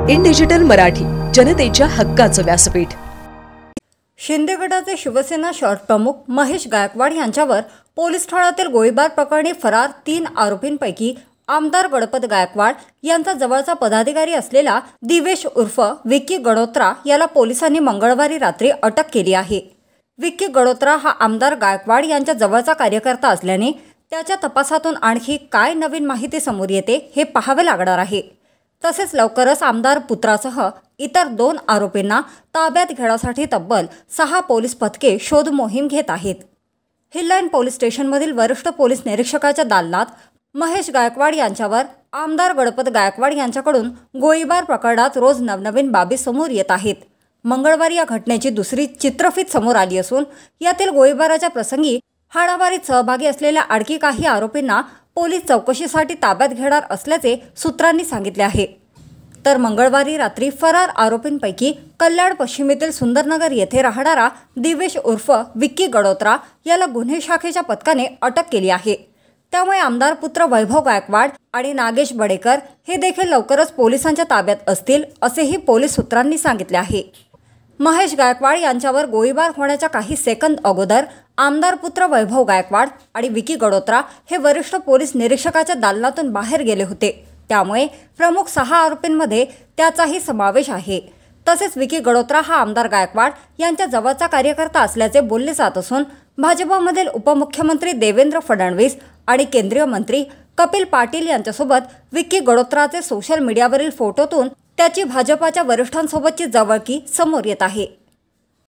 In digital Marathi, जनतेच्या हक्काचं व्यासपीठ। शिंदे गटाचे शिवसेना शहर प्रमुख महेश गायकवाड यांच्यावर पोलीस ठाण्यातील गोळीबार प्रकरणी फरार 3 आरोपींपैकी आमदार गणपत गायकवाड यांचा जवळचा पदाधिकारी असलेला दिवेश उर्फ विक्की गडोत्रा याला पोलिसांनी मंगळवारी रात्री अटक केली आहे। विक्की गडोत्रा हा आमदार गायकवाड यांच्या जवळचा कार्यकर्ता असल्याने त्याच्या तपासातून आणखी काय नवीन माहिती समोर येते हे पाहावे लागणार आहे। तसेच लवकरच आमदार पुत्रासह इतर 2 आरोपींना ताब्यात घेण्यासाठी तब्बल 6 पोलीस पथके शोध मोहीम घेत आहेत। हिललाईन पोलीस स्टेशनमधील वरिष्ठ पोलीस निरीक्षकाच्या दालनात महेश गायकवाड यांच्यावर आमदार गणपत गायकवाड यांच्याकडून गोळीबार प्रकरणात रोज नवनवीन बाबी समोर येत आहेत। मंगळवारी या घटनेची दुसरी चित्रफीत समोर आली असून यातील गोळीबाराच्या प्रसंगी हाणामारीत सहभागी असलेल्या आणखी काही आरोपींना पोलीस चौकशीसाठी ताब्यात घेणार असल्याचे सूत्रांनी सांगितले आहे। तर मंगळवारी रात्री फरार आरोपींपैकी कल्याण पश्चिमेतील सुंदरनगर येथे राहणारा दिवेश उर्फ विक्की गडोत्रा याला गुन्हे शाखेच्या पथकाने अटक केली आहे। त्यामुळे आमदार पुत्र वैभव गायकवाड आणि नागेश बडेकर हे देखील लवकरच पोलिसांच्या ताब्यात असतील असेही पोलीस सूत्रांनी सांगितले आहे। महेश गायकवाड यांच्यावर गोळीबार होण्याच्या काही सेकंद अगोदर आमदार पुत्र वैभव गायकवाड आणि विक्की गडोत्रा हे वरिष्ठ पोलीस निरीक्षकाच्या दालनातून बाहेर गेले होते। त्यामुळे प्रमुख 6 आरोपींमध्ये त्याचाही समावेश आहे। तसेच विक्की गडोत्रा हा आमदार गायकवाड यांच्या जवळचा कार्यकर्ता असल्याचे बोलले जात असून भाजपमधील उपमुख्यमंत्री देवेंद्र फडणवीस आणि केंद्रीय मंत्री कपिल पाटील यांच्यासोबत विक्की गडोत्राचे सोशल मीडियावरील फोटोतून त्याची भाजपाच्या वरिष्ठांसोबतची जवळकी समोर येत आहे।